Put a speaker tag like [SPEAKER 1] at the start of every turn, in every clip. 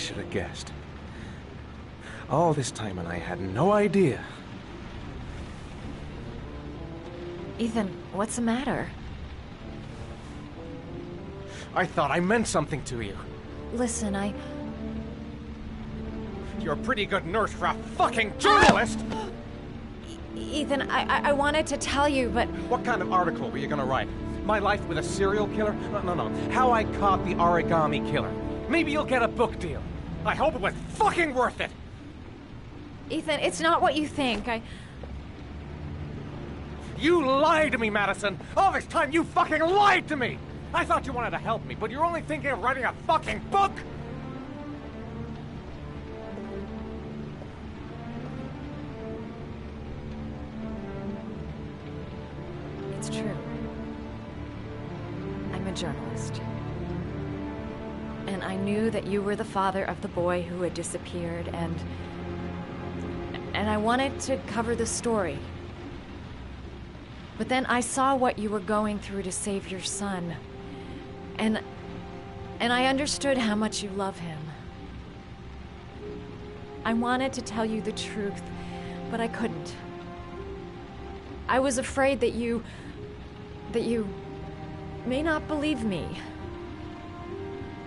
[SPEAKER 1] should have guessed. All this time and I had no idea.
[SPEAKER 2] Ethan, what's the matter?
[SPEAKER 1] I thought I meant something to you.
[SPEAKER 2] Listen,
[SPEAKER 1] You're a pretty good nurse for a fucking journalist!
[SPEAKER 2] Ethan, I wanted to tell you, but...
[SPEAKER 1] What kind of article were you gonna write? My life with a serial killer? No. How I caught the Origami killer. Maybe you'll get a book deal. I hope it was fucking worth it!
[SPEAKER 2] Ethan, it's not what you think.
[SPEAKER 1] You lied to me, Madison! All this time you fucking lied to me! I thought you wanted to help me, but you're only thinking of writing a fucking book!
[SPEAKER 2] It's true. I'm a journalist. And I knew that you were the father of the boy who had disappeared, and I wanted to cover the story. But then I saw what you were going through to save your son. And I understood how much you love him. I wanted to tell you the truth, but I couldn't. I was afraid that you may not believe me.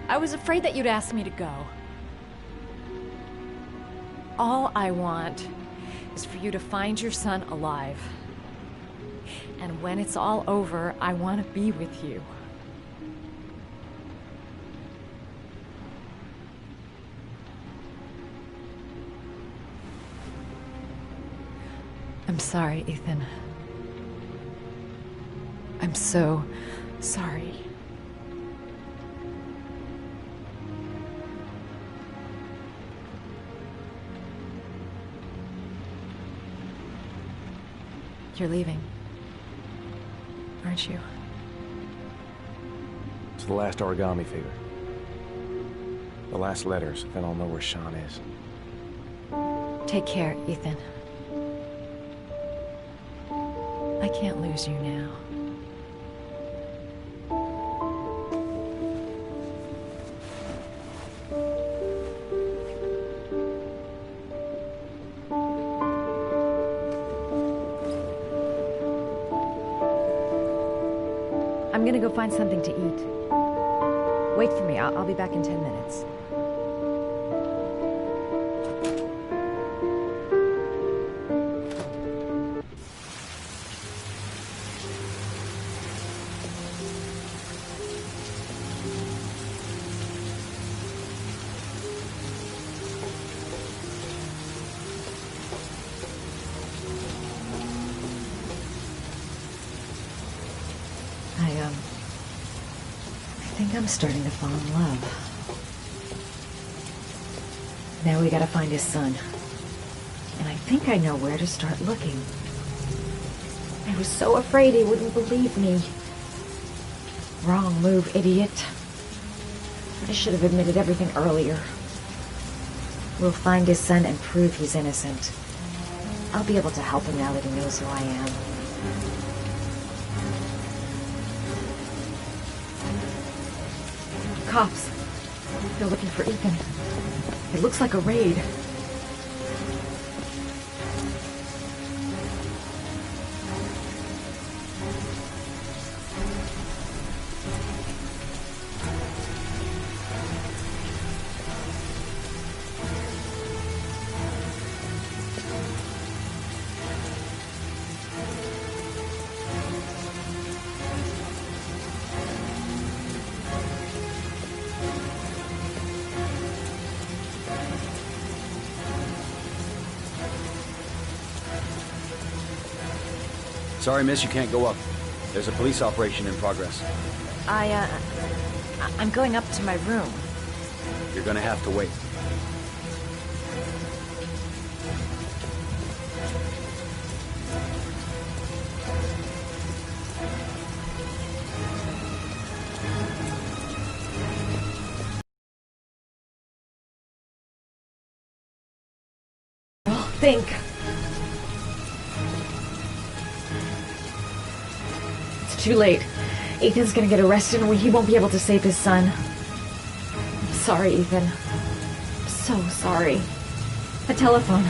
[SPEAKER 2] I was afraid that you'd ask me to go. All I want is for you to find your son alive. And when it's all over, I want to be with you. I'm sorry, Ethan. I'm so sorry. You're leaving, aren't you?
[SPEAKER 1] It's the last Origami figure. The last letters, then I'll know where Sean is.
[SPEAKER 2] Take care, Ethan. I can't lose you now. I'm gonna go find something to eat. Wait for me. I'll be back in 10 minutes. I think I'm starting to fall in love. Now we gotta find his son. And I think I know where to start looking. I was so afraid he wouldn't believe me. Wrong move, idiot. I should have admitted everything earlier. We'll find his son and prove he's innocent. I'll be able to help him now that he knows who I am. Cops. They're looking for Ethan. It looks like a raid.
[SPEAKER 3] Sorry, miss, you can't go up. There's a police operation in progress.
[SPEAKER 2] I'm going up to my room.
[SPEAKER 3] You're gonna have to wait.
[SPEAKER 2] Think. It's too late. Ethan's gonna get arrested and he won't be able to save his son. I'm sorry, Ethan. so sorry. A telephone.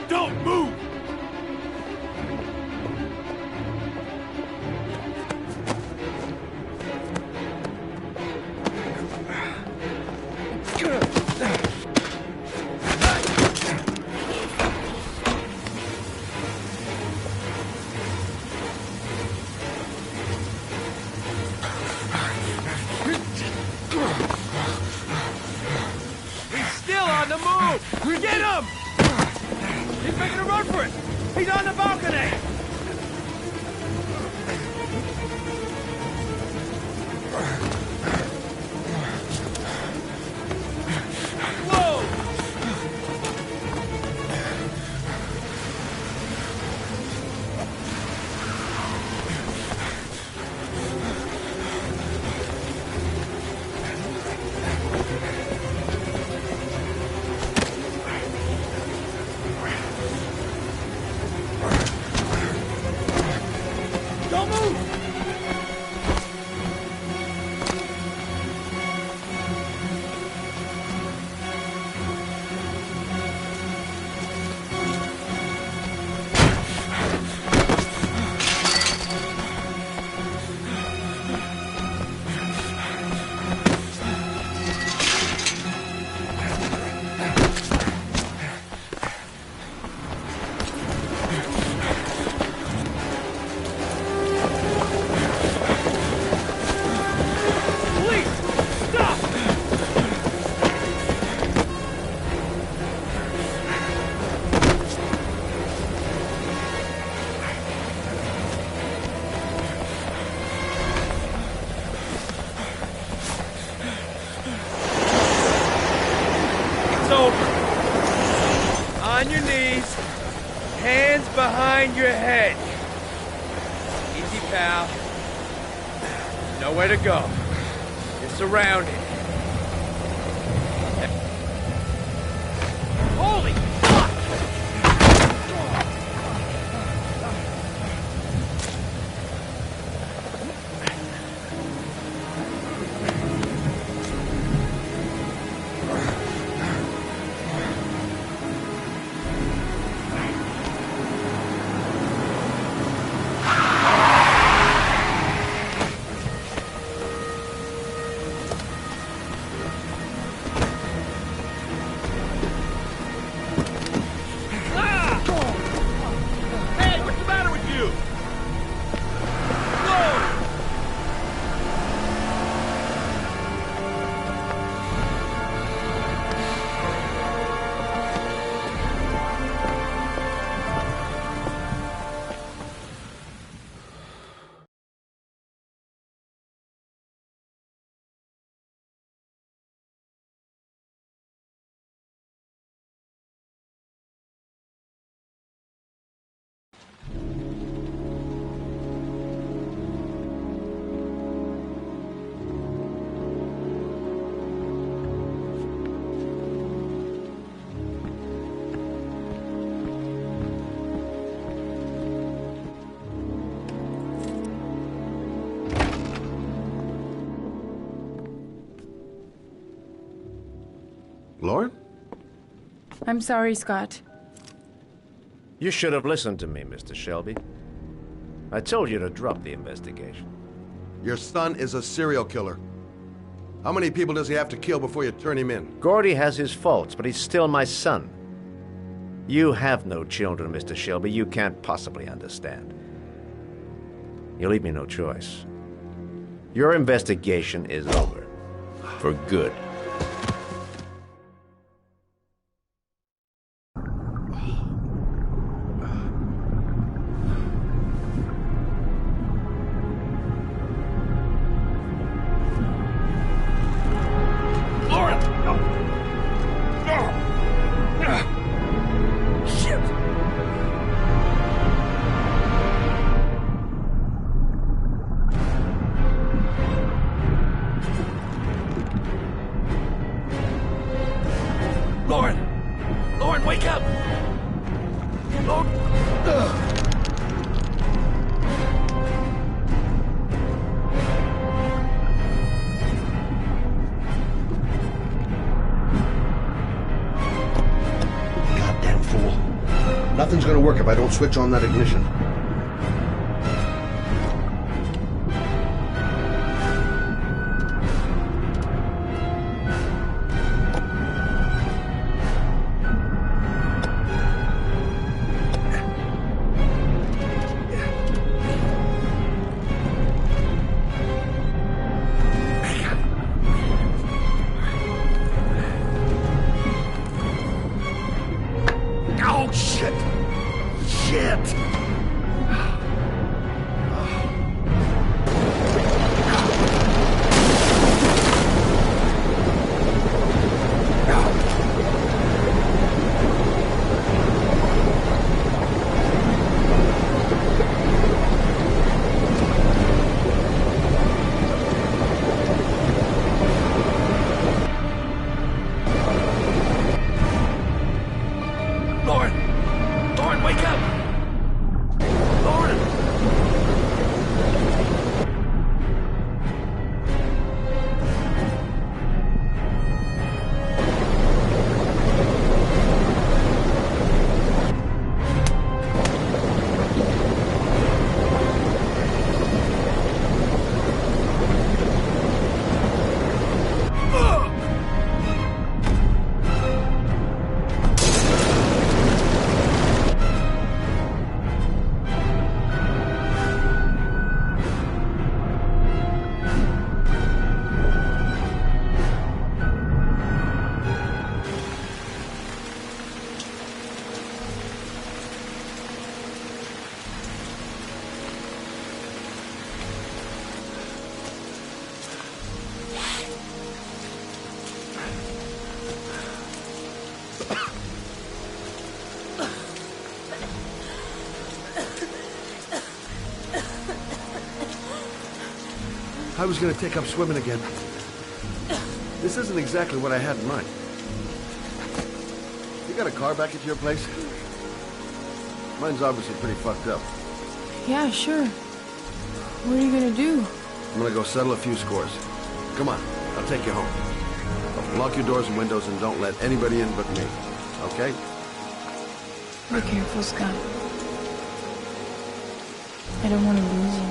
[SPEAKER 1] Don't move! He's still on the move! Get him! He's making a run for it! He's on the balcony! Whoa! Don't move! It's over. On your knees, hands behind your head. Easy, pal. Nowhere to go. You're surrounded. Holy fuck! Hey, what's the matter with you? Whoa!
[SPEAKER 4] Lauren?
[SPEAKER 5] I'm sorry, Scott.
[SPEAKER 6] You should have listened to me, Mr. Shelby. I told you to drop the investigation.
[SPEAKER 4] Your son is a serial killer. How many people does he have to kill before you turn him in?
[SPEAKER 6] Gordy has his faults, but he's still my son. You have no children, Mr. Shelby. You can't possibly understand. You leave me no choice. Your investigation is over. For good.
[SPEAKER 4] Goddamn fool. Nothing's gonna work if I don't switch on that ignition. Oh, shit! Shit! Lauren! Lauren, wake up! Lauren! I was gonna take up swimming again. This isn't exactly what I had in mind. You got a car back at your place? Mine's obviously pretty fucked up.
[SPEAKER 5] Yeah, sure. What are you gonna do?
[SPEAKER 4] I'm gonna go settle a few scores. Come on, I'll take you home. Lock your doors and windows and don't let anybody in but me. Okay?
[SPEAKER 5] Be careful, Scott. I don't want to lose you.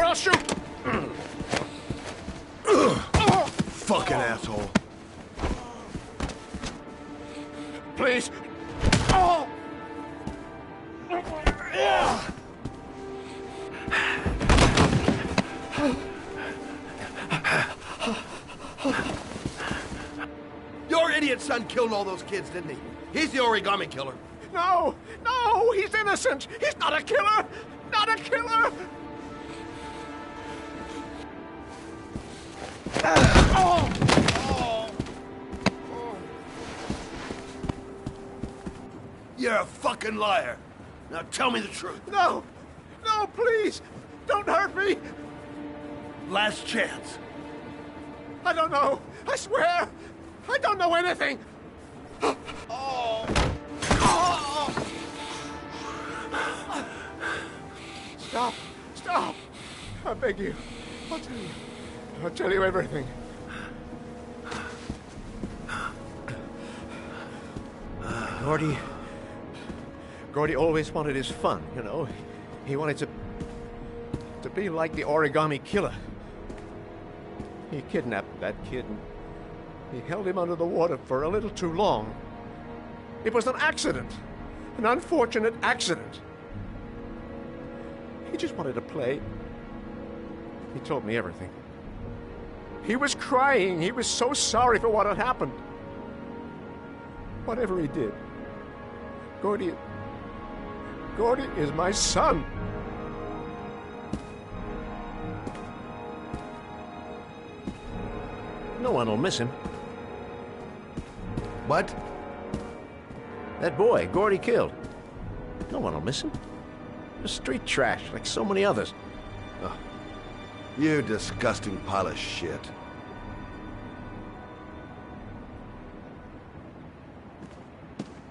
[SPEAKER 6] or I'll shoot!
[SPEAKER 4] Fucking asshole.
[SPEAKER 6] Please.
[SPEAKER 4] Your idiot son killed all those kids, didn't he? He's the origami killer.
[SPEAKER 6] No! No! He's innocent! He's not a killer! Not a killer!
[SPEAKER 4] You're a fucking liar. Now tell me the truth.
[SPEAKER 6] No! No, please! Don't hurt me!
[SPEAKER 4] Last chance.
[SPEAKER 6] I don't know! I swear! I don't know anything! Stop! Stop! I beg you. I'll tell you. I'll tell you everything. Gordy always wanted his fun, you know. He wanted to be like the origami killer. He kidnapped that kid and he held him under the water for a little too long. It was an accident. An unfortunate accident. He just wanted to play. He told me everything. He was crying. He was so sorry for what had happened. Whatever he did, Gordy is my son. No one will miss him.
[SPEAKER 4] What?
[SPEAKER 6] That boy, Gordy killed. No one will miss him. Just street trash, like so many others.
[SPEAKER 4] Oh, you disgusting pile of shit.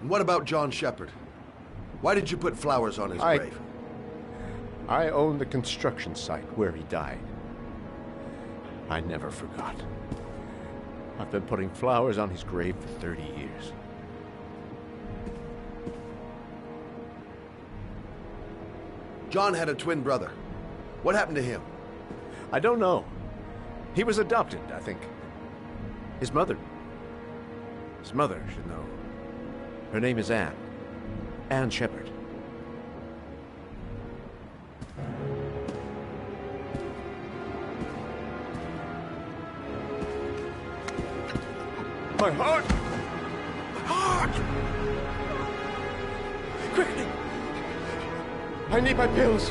[SPEAKER 4] And what about John Shepard? Why did you put flowers on his grave?
[SPEAKER 6] I own the construction site where he died. I never forgot. I've been putting flowers on his grave for 30 years.
[SPEAKER 4] John had a twin brother. What happened to him?
[SPEAKER 6] I don't know. He was adopted, I think. His mother should know. Her name is Anne. Anne Shepard. My heart! My heart! Quickly! I need my pills.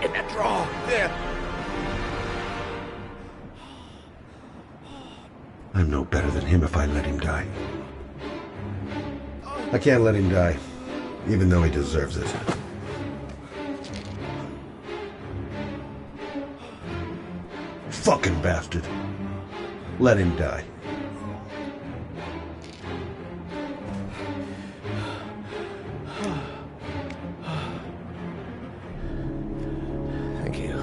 [SPEAKER 6] In that drawer. There.
[SPEAKER 7] I'm no better than him if I let him die. I can't let him die, even though he deserves it. Fucking bastard. Let him die.
[SPEAKER 6] Thank you.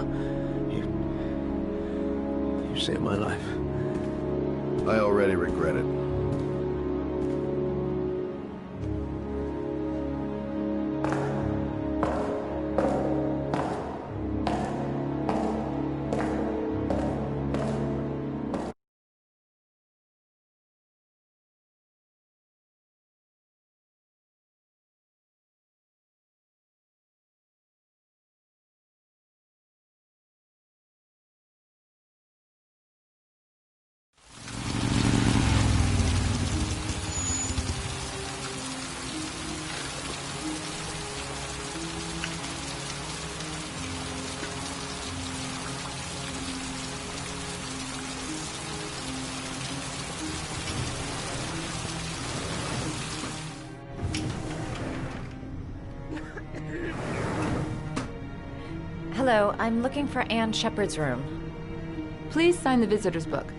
[SPEAKER 6] You saved my life.
[SPEAKER 4] I already regret it.
[SPEAKER 2] Hello, I'm looking for Anne Shepard's room.
[SPEAKER 5] Please sign the visitor's book.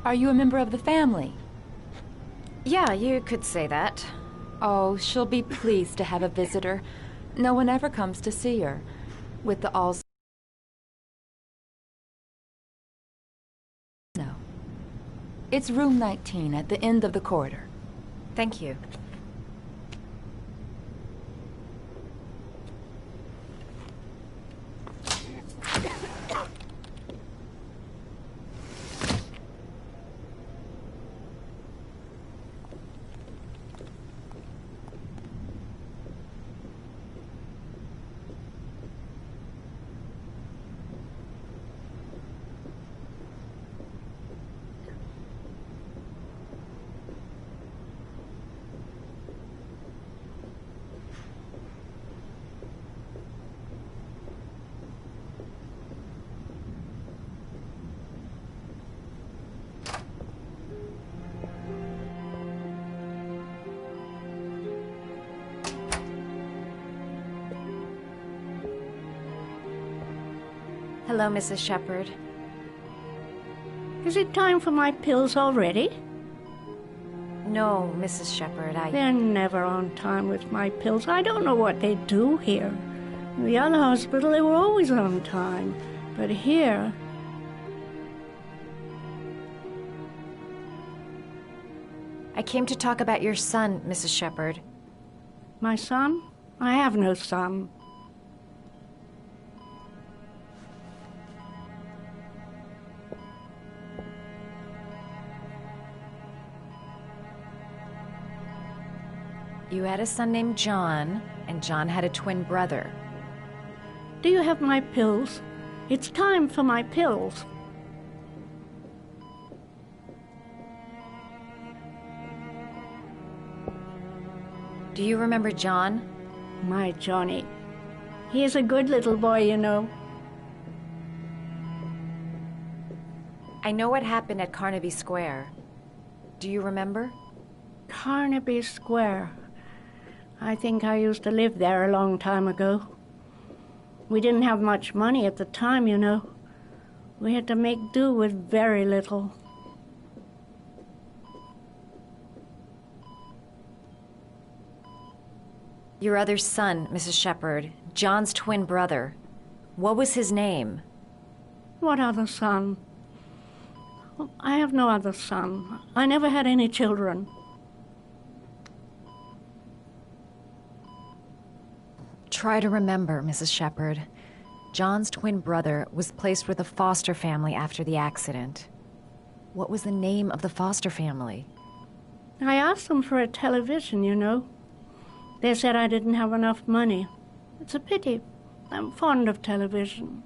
[SPEAKER 5] Are you a member of the family?
[SPEAKER 2] Yeah, you could say that.
[SPEAKER 5] Oh, she'll be pleased to have a visitor. No one ever comes to see her. With the all... No. It's room 19 at the end of the corridor.
[SPEAKER 2] Thank you.
[SPEAKER 8] Hello, Mrs. Shepherd.
[SPEAKER 9] Is it time for my pills already?
[SPEAKER 8] No, Mrs. Shepherd,
[SPEAKER 9] They're never on time with my pills. I don't know what they do here. In the other hospital, they were always on time. But here...
[SPEAKER 8] I came to talk about your son, Mrs. Shepherd.
[SPEAKER 9] My son? I have no son.
[SPEAKER 8] You had a son named John, and John had a twin brother.
[SPEAKER 9] Do you have my pills? It's time for my pills.
[SPEAKER 8] Do you remember John?
[SPEAKER 9] My Johnny. He is a good little boy, you know.
[SPEAKER 8] I know what happened at Carnaby Square. Do you remember?
[SPEAKER 9] Carnaby Square. I think I used to live there a long time ago. We didn't have much money at the time, you know. We had to make do with very little.
[SPEAKER 8] Your other son, Mrs. Shepherd, John's twin brother. What was his name?
[SPEAKER 9] What other son? I have no other son. I never had any children.
[SPEAKER 8] Try to remember, Mrs. Shepherd. John's twin brother was placed with a foster family after the accident. What was the name of the foster family?
[SPEAKER 9] I asked them for a television, you know. They said I didn't have enough money. It's a pity. I'm fond of television.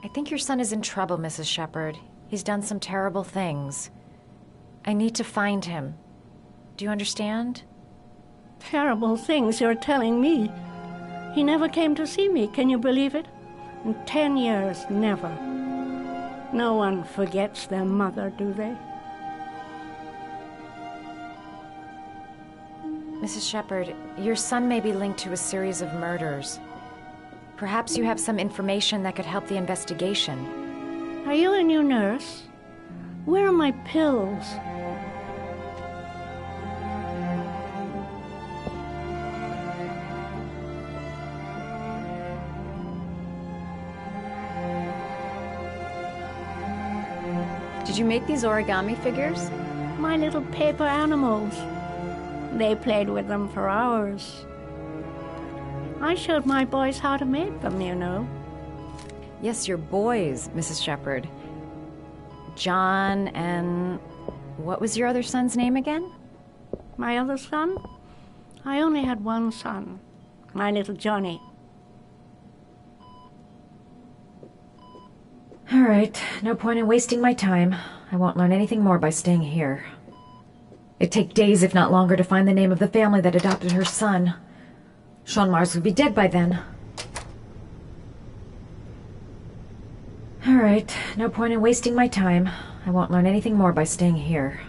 [SPEAKER 8] I think your son is in trouble, Mrs. Shepherd. He's done some terrible things. I need to find him. Do you understand?
[SPEAKER 9] Terrible things you're telling me. He never came to see me, can you believe it? In 10 years, never. No one forgets their mother, do they?
[SPEAKER 8] Mrs. Shepherd, your son may be linked to a series of murders. Perhaps you have some information that could help the investigation.
[SPEAKER 9] Are you a new nurse? Where are my pills?
[SPEAKER 8] Did you make these origami figures?
[SPEAKER 9] My little paper animals. They played with them for hours. I showed my boys how to make them, you know.
[SPEAKER 8] Yes, your boys, Mrs. Shepherd. John and... what was your other son's name again?
[SPEAKER 9] My other son? I only had one son. My little Johnny.
[SPEAKER 2] All right, no point in wasting my time. I won't learn anything more by staying here. It'd take days, if not longer, to find the name of the family that adopted her son. Sean Mars would be dead by then. All right, no point in wasting my time. I won't learn anything more by staying here.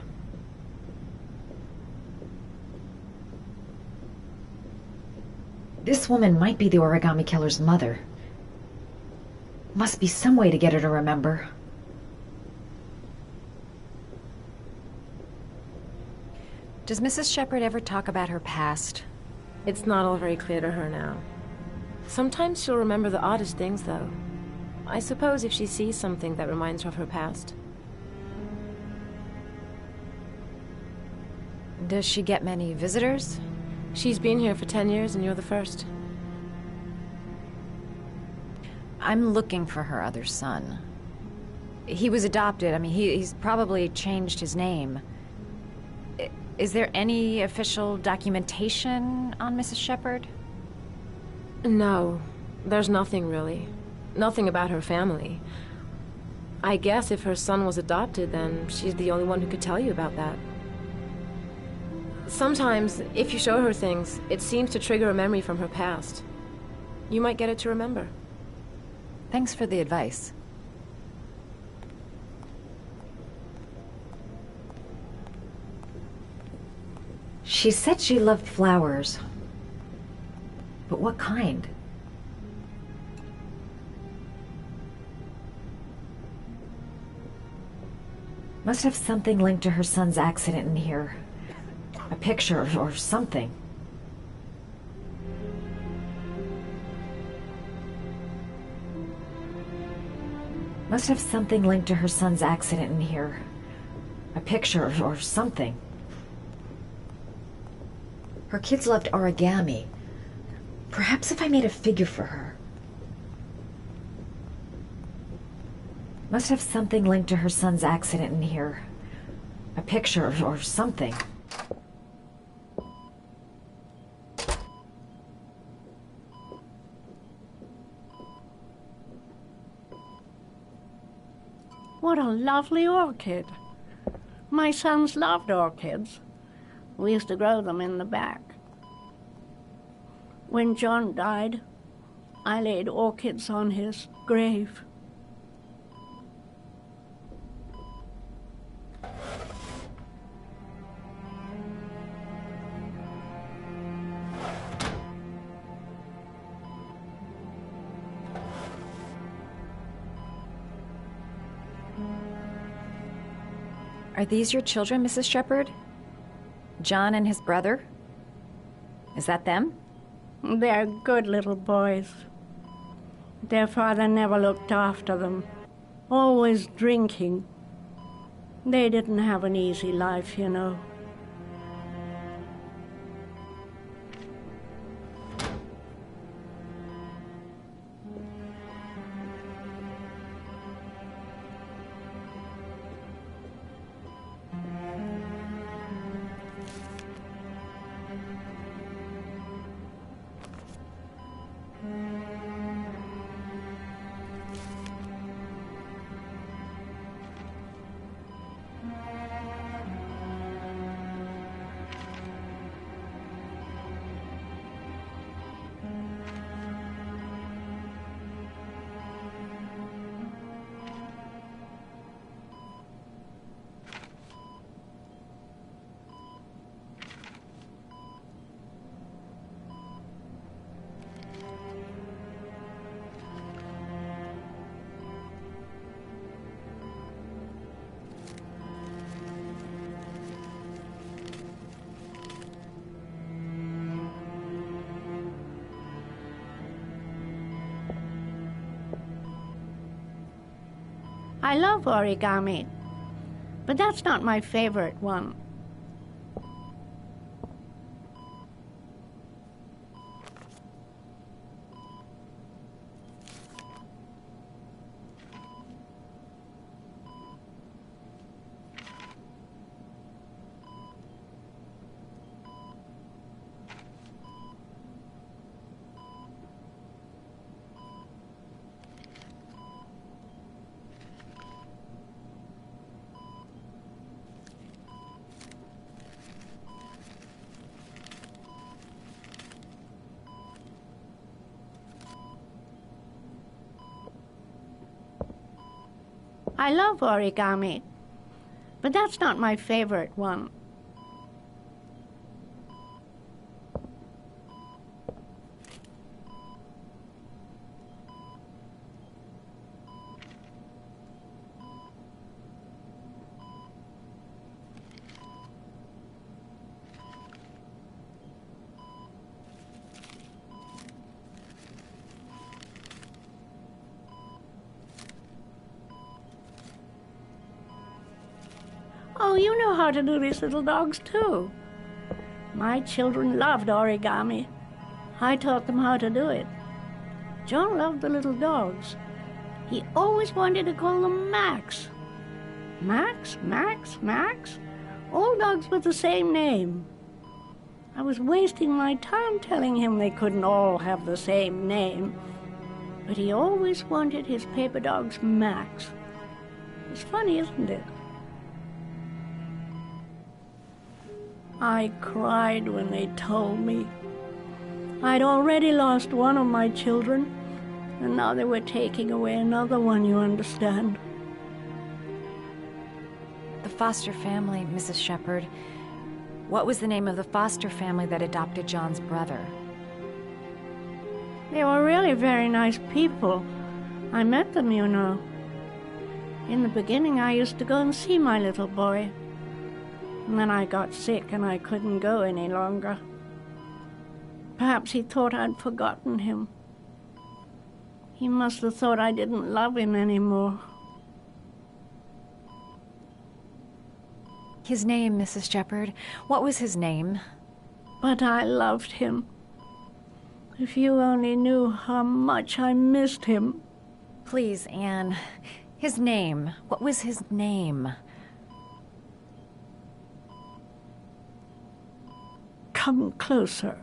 [SPEAKER 2] This woman might be the origami killer's mother. Must be some way to get her to remember.
[SPEAKER 8] Does Mrs. Shepherd ever talk about her past?
[SPEAKER 10] It's not all very clear to her now. Sometimes she'll remember the oddest things, though. I suppose if she sees something that reminds her of her past.
[SPEAKER 8] Does she get many visitors?
[SPEAKER 10] She's been here for 10 years and you're the first.
[SPEAKER 8] I'm looking for her other son. He was adopted. I mean, he's probably changed his name. Is there any official documentation on Mrs. Shepherd?
[SPEAKER 10] No, there's nothing really. Nothing about her family. I guess if her son was adopted, then she's the only one who could tell you about that. Sometimes, if you show her things, it seems to trigger a memory from her past. You might get it to remember.
[SPEAKER 8] Thanks for the advice.
[SPEAKER 2] She said she loved flowers. But what kind? Must have something linked to her son's accident in here. A picture or something. Must have something linked to her son's accident in here. A picture or something. Her kids loved origami. Perhaps if I made a figure for her. Must have something linked to her son's accident in here. A picture or something.
[SPEAKER 9] What a lovely orchid. My sons loved orchids. We used to grow them in the back. When John died, I laid orchids on his grave.
[SPEAKER 8] Are these your children, Mrs. Shepherd? John and his brother? Is that them?
[SPEAKER 9] They're good little boys. Their father never looked after them, always drinking. They didn't have an easy life, you know. I love origami, but that's not my favorite one. I love origami, but that's not my favorite one. Oh, you know how to do these little dogs, too. My children loved origami. I taught them how to do it. John loved the little dogs. He always wanted to call them Max. Max, Max, Max. All dogs with the same name. I was wasting my time telling him they couldn't all have the same name. But he always wanted his paper dogs Max. It's funny, isn't it? I cried when they told me. I'd already lost one of my children, and now they were taking away another one, you understand.
[SPEAKER 8] The foster family, Mrs. Shepherd. What was the name of the foster family that adopted John's brother?
[SPEAKER 9] They were really very nice people. I met them, you know. In the beginning, I used to go and see my little boy. And then I got sick and I couldn't go any longer. Perhaps he thought I'd forgotten him. He must have thought I didn't love him anymore.
[SPEAKER 8] His name, Mrs. Shepherd. What was his name?
[SPEAKER 9] But I loved him. If you only knew how much I missed him.
[SPEAKER 8] Please, Anne. His name. What was his name?
[SPEAKER 9] Come closer.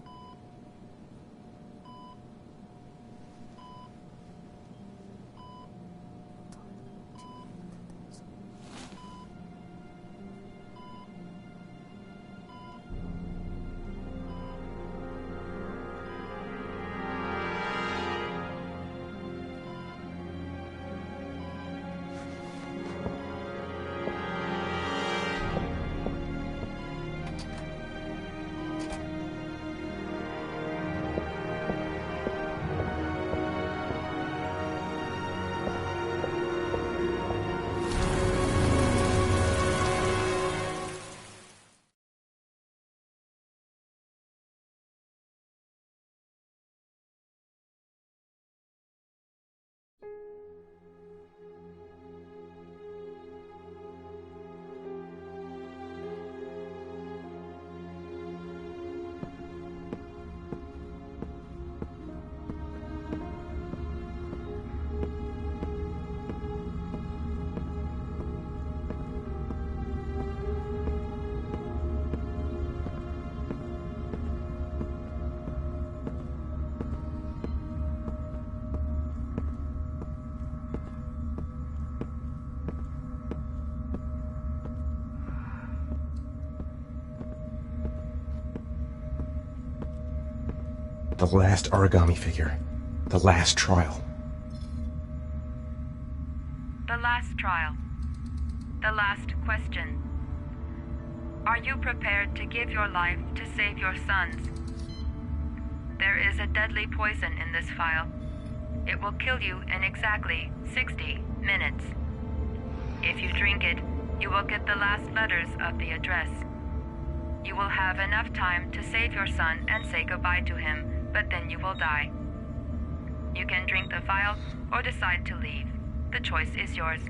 [SPEAKER 1] The last origami figure. The last trial.
[SPEAKER 11] The last trial. The last question. Are you prepared to give your life to save your sons? There is a deadly poison in this file. It will kill you in exactly 60 minutes. If you drink it, you will get the last letters of the address. You will have enough time to save your son and say goodbye to him, but then you will die. You can drink the vial or decide to leave. The choice is yours.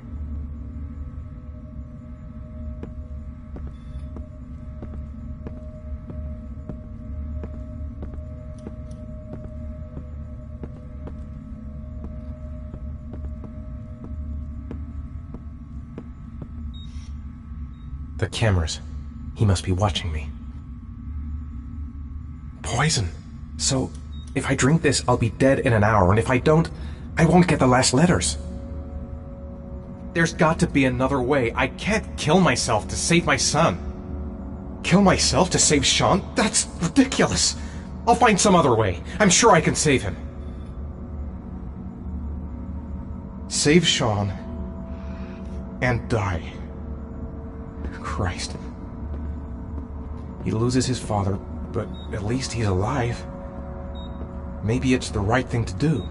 [SPEAKER 1] The cameras. He must be watching me. Poison. So, if I drink this, I'll be dead in an hour, and if I don't, I won't get the last letters. There's got to be another way. I can't kill myself to save my son. Kill myself to save Sean? That's ridiculous. I'll find some other way. I'm sure I can save him. Save Sean and die. Christ. He loses his father, but at least he's alive. Maybe it's the right thing to do.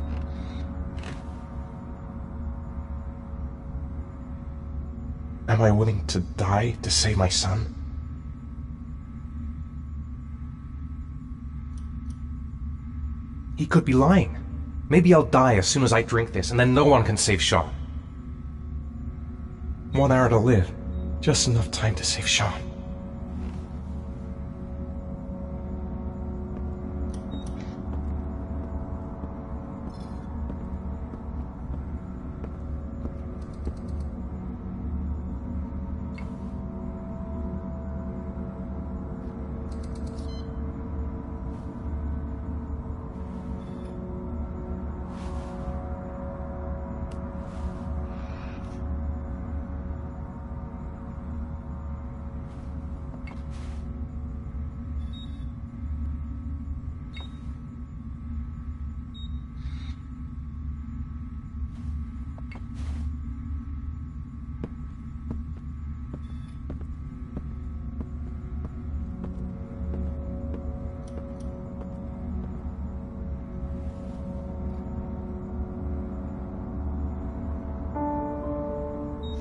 [SPEAKER 1] Am I willing to die to save my son? He could be lying. Maybe I'll die as soon as I drink this, and then no one can save Sean. 1 hour to live. Just enough time to save Sean.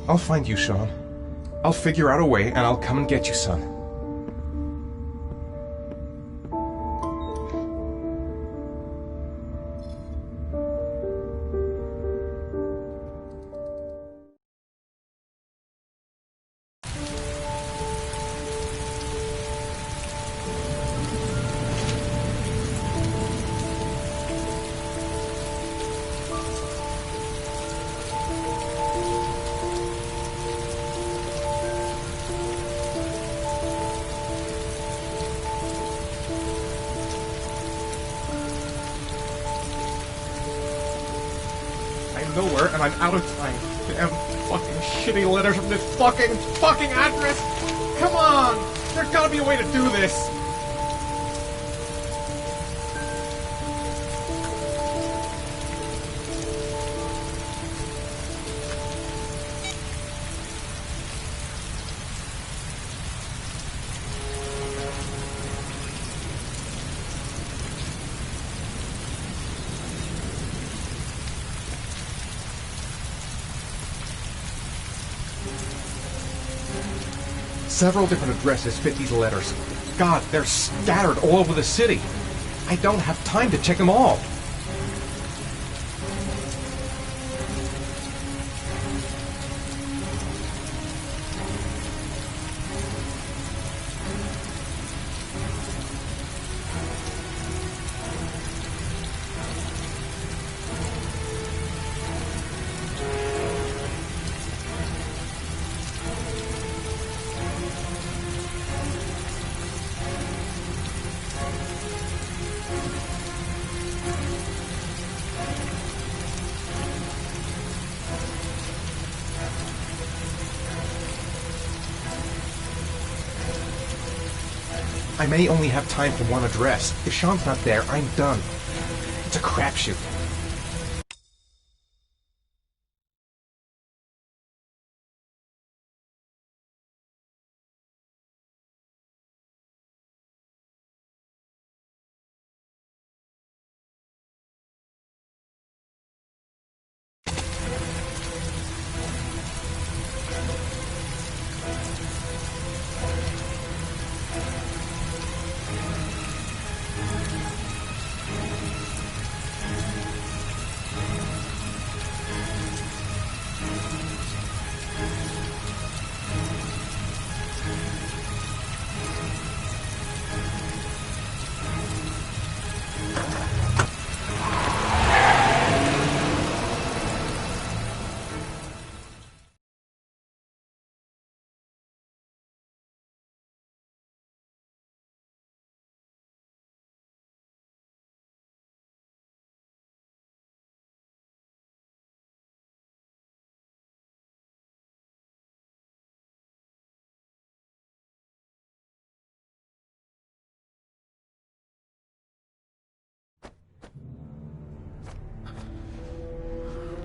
[SPEAKER 1] I'll find you, Sean. I'll figure out a way, and I'll come and get you, son. Nowhere, and I'm out of time. Damn fucking shitty letters from this fucking address! Come on! There's gotta be a way to do this! Several different addresses fit these letters. God, they're scattered all over the city. I don't have time to check them all. I may only have time for one address. If Sean's not there, I'm done. It's a crapshoot.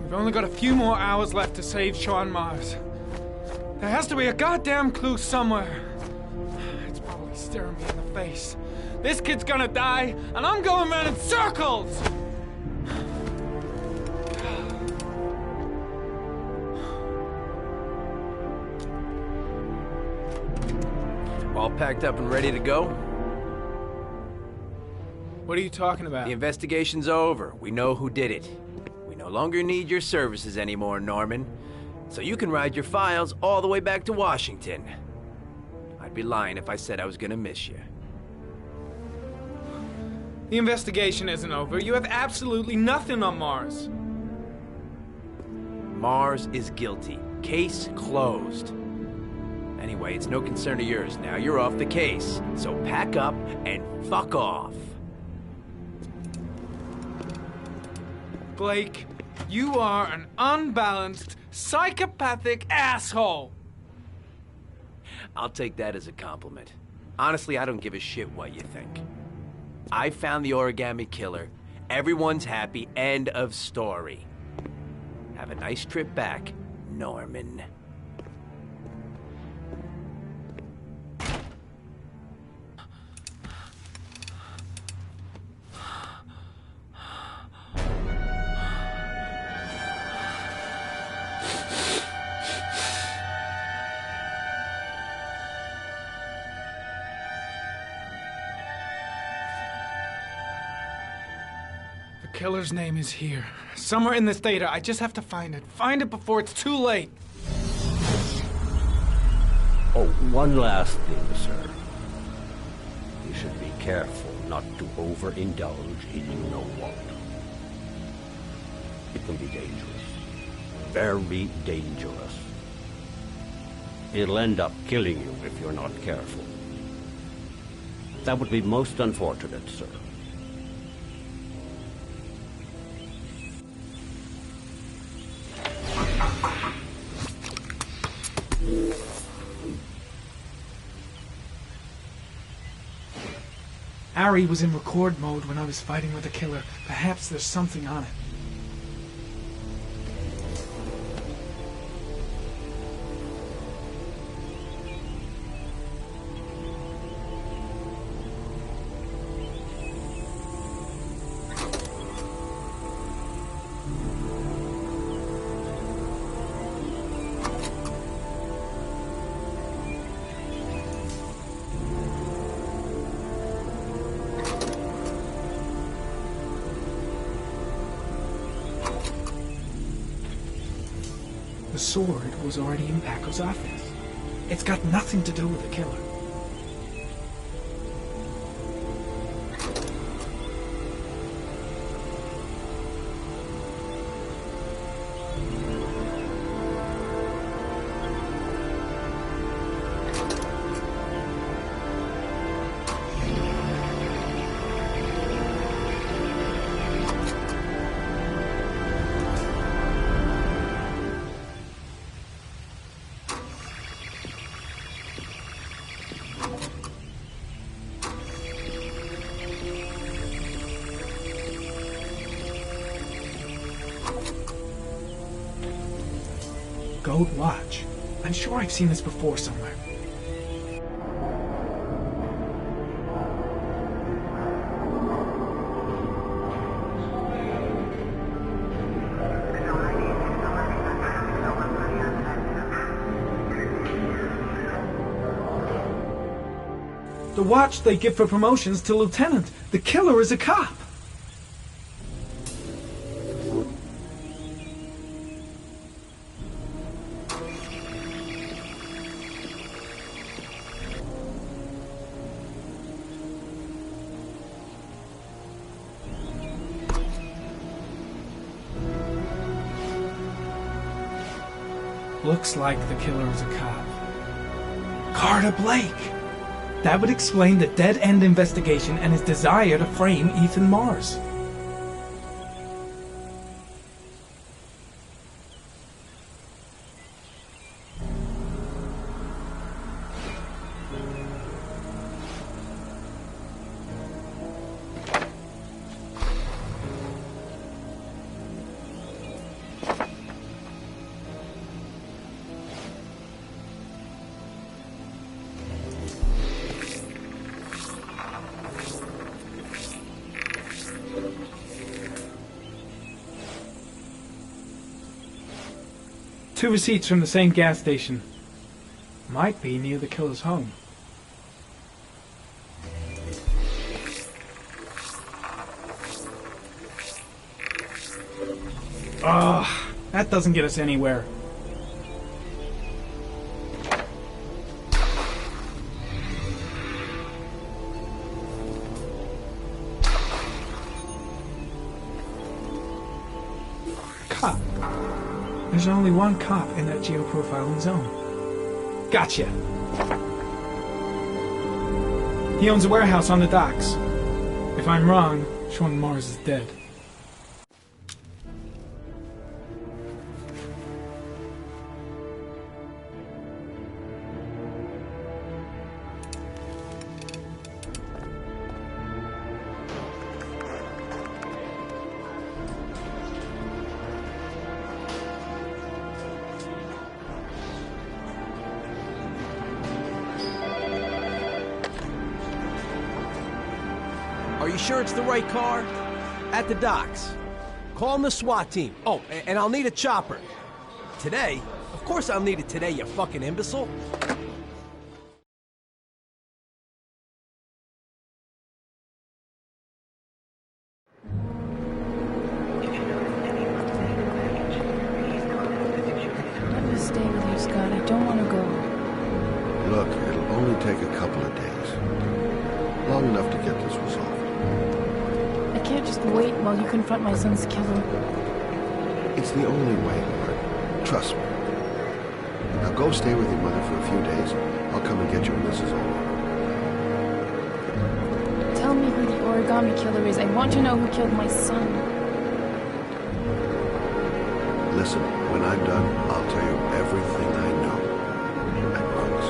[SPEAKER 12] We've only got a few more hours left to save Sean Mars. There has to be a goddamn clue somewhere. It's probably staring me in the face. This kid's gonna die, and I'm going around in circles!
[SPEAKER 3] All packed up and ready to go?
[SPEAKER 12] What are you talking about?
[SPEAKER 3] The investigation's over. We know who did it. We no longer need your services anymore, Norman. So you can ride your files all the way back to Washington. I'd be lying if I said I was gonna miss you.
[SPEAKER 12] The investigation isn't over. You have absolutely nothing on Mars.
[SPEAKER 3] Mars is guilty. Case closed. Anyway, it's no concern of yours now. You're off the case. So pack up and fuck off.
[SPEAKER 12] Blake, you are an unbalanced, psychopathic asshole!
[SPEAKER 3] I'll take that as a compliment. Honestly, I don't give a shit what you think. I found the Origami killer. Everyone's happy. End of story. Have a nice trip back, Norman.
[SPEAKER 12] killer's name is here. Somewhere in this data. I just have to find it. Find it before it's too late.
[SPEAKER 13] Oh, one last thing, sir. You should be careful not to overindulge in you know what. It can be dangerous. Very dangerous. It'll end up killing you if you're not careful. That would be most unfortunate, sir.
[SPEAKER 12] Ari was in record mode when I was fighting with the killer. Perhaps there's something on it. The sword was already in Paco's office. It's got nothing to do with the killer. Gold watch. I'm sure I've seen this before somewhere. The watch they give for promotions to lieutenant. The killer is a cop. Looks like the killer is a cop. Carter Blake! That would explain the dead-end investigation and his desire to frame Ethan Mars. Two receipts from the same gas station. Might be near the killer's home. Ugh, that doesn't get us anywhere. Cop. There's only one cop in that geoprofiling zone. Gotcha. He owns a warehouse on the docks. If I'm wrong, Sean Mars is dead.
[SPEAKER 3] Are you sure it's the right car? At the docks. Call the SWAT team. Oh, and I'll need a chopper. Today? Of course I'll need it today, you fucking imbecile.
[SPEAKER 4] Long enough to get this resolved.
[SPEAKER 14] I can't just wait while you confront my son's killer.
[SPEAKER 4] It's the only way, Lauren. Trust me. Now go stay with your mother for a few days. I'll come and get you when this is over.
[SPEAKER 14] Tell me who the Origami killer is. I want to know who killed my son.
[SPEAKER 4] Listen, when I'm done, I'll tell you everything I know. I promise.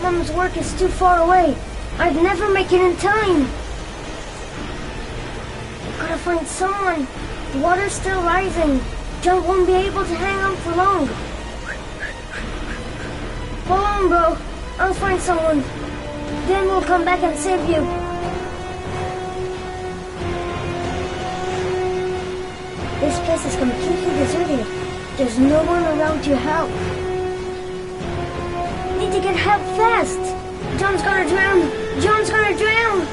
[SPEAKER 15] Mom's work is too far away. I'd never make it in time. Gotta find someone. The water's still rising. John won't be able to hang on for long. Hold on, bro. I'll find someone. Then we'll come back and save you. This place is completely deserted. There's no one around to help. Need to get help fast. John's gonna drown. John's gonna drown.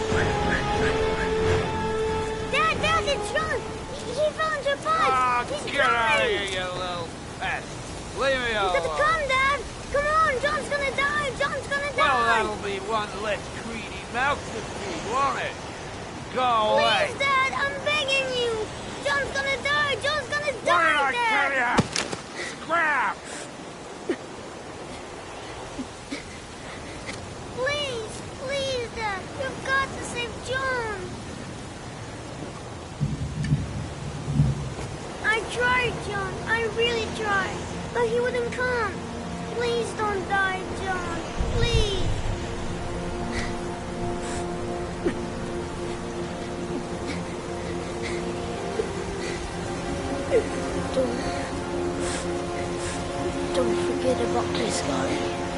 [SPEAKER 15] Dad, it's John. He fell into a pot. He's
[SPEAKER 16] get out of here, you little pest. Leave me alone.
[SPEAKER 15] You gotta come, Dad. Come on, John's gonna die. John's gonna die.
[SPEAKER 16] Well, that'll be one less greedy mouth to feed, won't it? Go away.
[SPEAKER 15] Please, Dad, I'm begging you. John's gonna die. John's gonna
[SPEAKER 16] What did
[SPEAKER 15] die,
[SPEAKER 16] I
[SPEAKER 15] Dad.
[SPEAKER 16] tell you? Scrap!
[SPEAKER 15] Please, Dad. You've got to save John. I tried, John. I really tried. But he wouldn't come. Please don't die, John. Please. Don't forget about this guy.